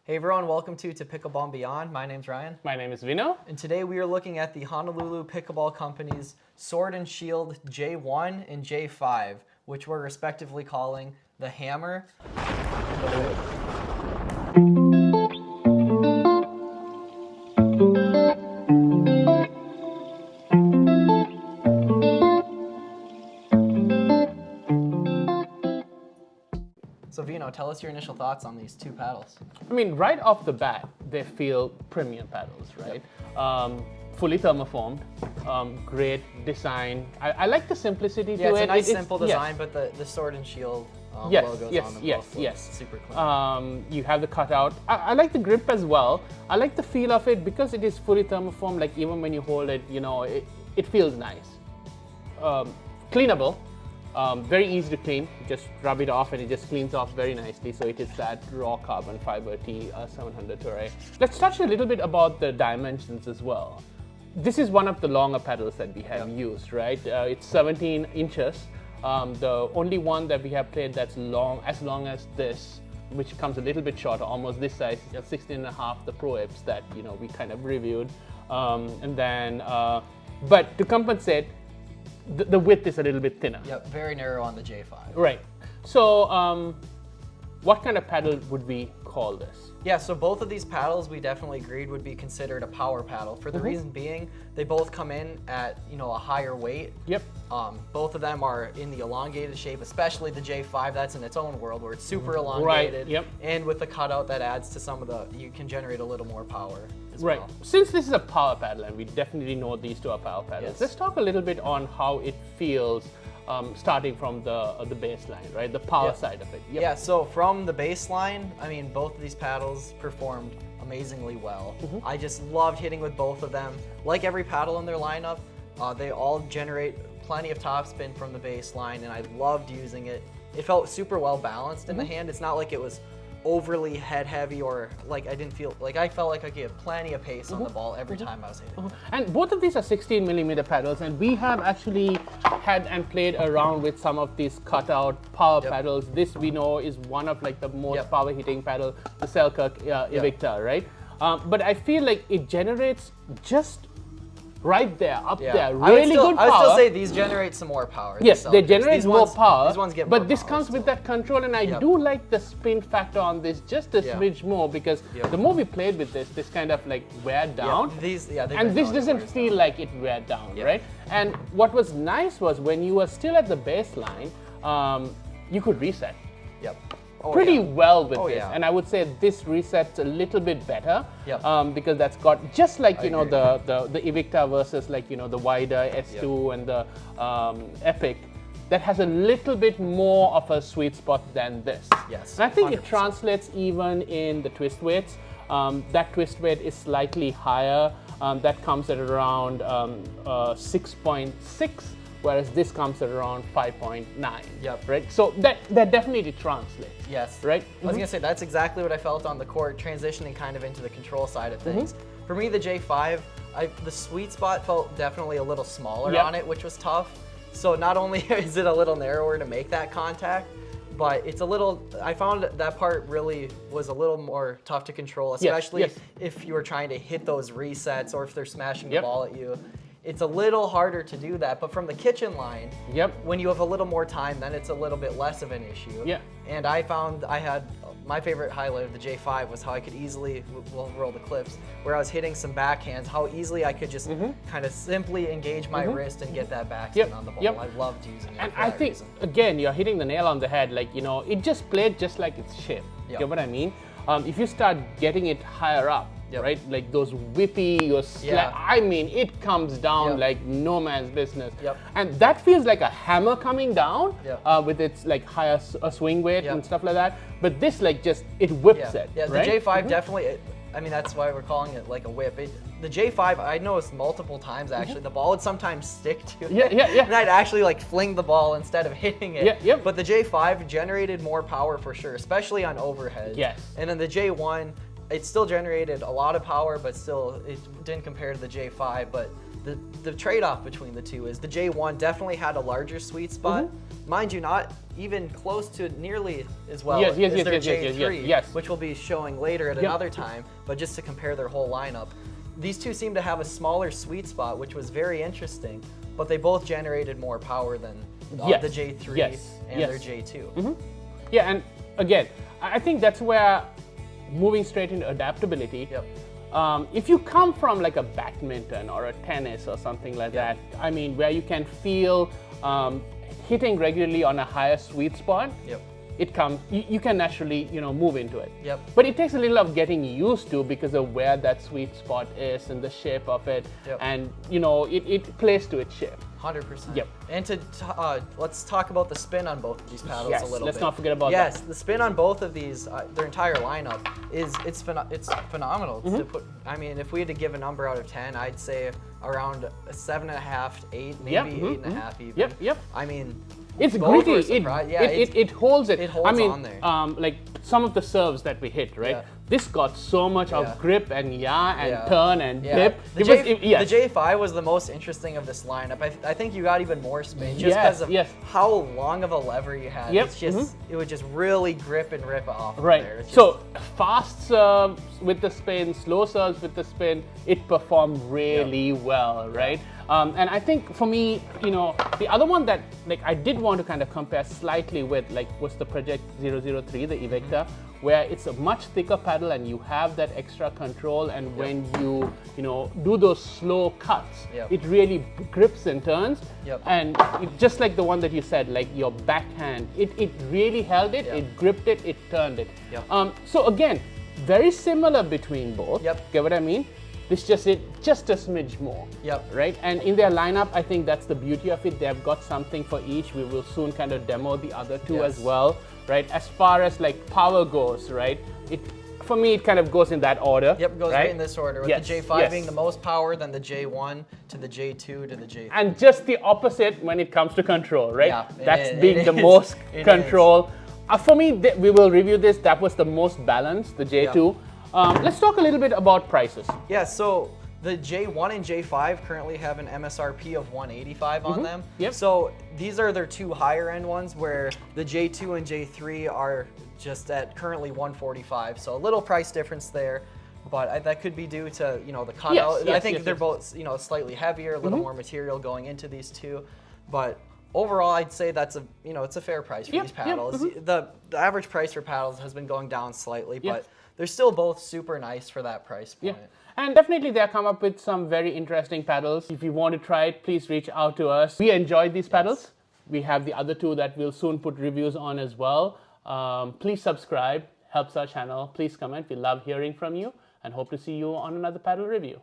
Hey everyone, welcome to Pickleball and Beyond. My name's Ryan. My name is Vino. And today we are looking at the Honolulu Pickleball Company's Sword and Shield J1 and J5, which we're respectively calling the Hammer and the Whip. So Vino, tell us your initial thoughts on these two paddles. I mean, right off the bat, they feel premium paddles, right? Fully thermoformed, great design. I like the simplicity to it. Yeah, it's a nice, simple design, but the Sword and Shield logos on them both look super clean. You have the cutout. I like the grip as well. I like the feel of it because it is fully thermoformed. Like even when you hold it, you know, it feels nice. Cleanable. Very easy to clean. You just rub it off and it just cleans off very nicely. So it is that raw carbon fiber T700 Touray. Let's touch a little bit about the dimensions as well. This is one of the longer paddles that we have used, right? It's 17 inches. The only one that we have played that's as long as this, which comes a little bit shorter, almost this size, is 16 and a half, the Pro Apes that we kind of reviewed. But to compensate, the width is a little bit thinner. Yep, very narrow on the J5. Right. So, what kind of paddle would we call this? Yeah, so both of these paddles we definitely agreed would be considered a power paddle for the reason being they both come in at a higher weight. Yep. Both of them are in the elongated shape, especially the J5. That's in its own world where it's super elongated. Right. Yep. And with the cutout that adds to some of you can generate a little more power as right. well. Since this is a power paddle, and we definitely know these two are power paddles, let's talk a little bit on how it feels. Starting from the baseline, right? The power side of it. Yep. Yeah, so from the baseline, I mean, both of these paddles performed amazingly well. I just loved hitting with both of them. Like every paddle in their lineup, they all generate plenty of topspin from the baseline, and I loved using it. It felt super well balanced in the hand. It's not like it was overly head heavy or like I felt like I could get plenty of pace on the ball every time I was hitting. And both of these are 16 millimeter paddles, and we have actually had and played around with some of these cutout power paddles. This we know is one of like the most power hitting paddle, the Selkirk Invicta, right? But I feel like it generates just right there, up there, really good power. I would still say these generate some more power. Yes, they generate more power. These ones get more but this power comes with that control, and I do like the spin factor on this just a smidge more because the more we played with this kind of like wear down. And this doesn't feel like it wear down, right? And what was nice was when you were still at the baseline, you could reset. Yep. Pretty well with this, and I would say this resets a little bit better because that's got just like the Invicta versus like the wider S2 and the Epic, that has a little bit more of a sweet spot than this. Yes, and I think 100%. it translates even in the twist weights. That twist weight is slightly higher. That comes at around 6.6. Whereas this comes at around 5.9. Yep. Right. So that definitely translates. Yes. Right. I was gonna say that's exactly what I felt on the court, transitioning kind of into the control side of things. For me, the J5, the sweet spot felt definitely a little smaller on it, which was tough. So not only is it a little narrower to make that contact, but it's a little. I found that part really was a little more tough to control, especially if you were trying to hit those resets or if they're smashing the ball at you. It's a little harder to do that, but from the kitchen line, when you have a little more time, then it's a little bit less of an issue. And I found I had my favorite highlight of the J5 was how I could easily, we'll roll the clips, where I was hitting some backhands, how easily I could just kind of simply engage my wrist and get that backspin on the ball. I loved using it. And I think, again, you're hitting the nail on the head. Like, it just played just like its shape. You get what I mean? If you start getting it higher up, right? Like those whippy, I mean, it comes down like no man's business. And that feels like a hammer coming down with its like higher swing weight and stuff like that. But this like just, it whips it, the J5 definitely, I mean, that's why we're calling it like a whip. The J5, I noticed multiple times actually, the ball would sometimes stick to it. And I'd actually like fling the ball instead of hitting it. But the J5 generated more power for sure, especially on overhead. And then the J1, it still generated a lot of power, but still it didn't compare to the J5. But the trade-off between the two is the J1 definitely had a larger sweet spot. Mind you, not even close to nearly as well as their J3, which we'll be showing later at another time, but just to compare their whole lineup. These two seem to have a smaller sweet spot, which was very interesting, but they both generated more power than the J3 and their J2. Yeah, and again, I think that's where moving straight into adaptability. If you come from like a badminton or a tennis or something like that, I mean, where you can feel hitting regularly on a higher sweet spot, it comes. You can naturally, move into it. But it takes a little of getting used to because of where that sweet spot is and the shape of it, and it plays to its shape. 100%. And let's talk about the spin on both of these paddles a little bit. Let's not forget about that. Yes, the spin on both of these, their entire lineup it's phenomenal. To put, I mean, if we had to give a number out of 10, I'd say around a 7.5 to 8, maybe 8.5 even. I mean, it's gritty. It holds it. It holds on there. Like some of the serves that we hit, right? This got so much of grip and turn and dip. The J5 was the most interesting of this lineup. I think you got even more spin just because of how long of a lever you had. It's just it would just really grip and rip off. There. So fast serves with the spin, slow serves with the spin, it performed really well, right? And I think for me, the other one that I did want to kind of compare slightly with was the Project 003, the Evicta, where it's a much thicker paddle and you have that extra control, and when you do those slow cuts, it really grips and turns. And just like the one that you said, like your backhand, it really held it, it gripped it, it turned it. So again, very similar between both. Get what I mean? This just a smidge more. Right? And in their lineup, I think that's the beauty of it. They've got something for each. We will soon kind of demo the other two as well, right? As far as like power goes, right? For me, it kind of goes in that order. Goes right in this order, with the J5 being the most power, then the J1 to the J2 to the J3. And just the opposite when it comes to control, right? That's being the most control. For me, we will review this. That was the most balanced, the J2. Let's talk a little bit about prices. So the J1 and J5 currently have an MSRP of $185 on them. So these are their two higher end ones, where the J2 and J3 are just at currently $145. So a little price difference there, but that could be due to the cutout. I think they're both slightly heavier, a little more material going into these two, but overall, I'd say that's it's a fair price for these paddles. The average price for paddles has been going down slightly, but they're still both super nice for that price point. And definitely they'll come up with some very interesting paddles. If you want to try it, please reach out to us. We enjoyed these paddles. We have the other two that we'll soon put reviews on as well. Please subscribe, helps our channel. Please comment. We love hearing from you and hope to see you on another paddle review.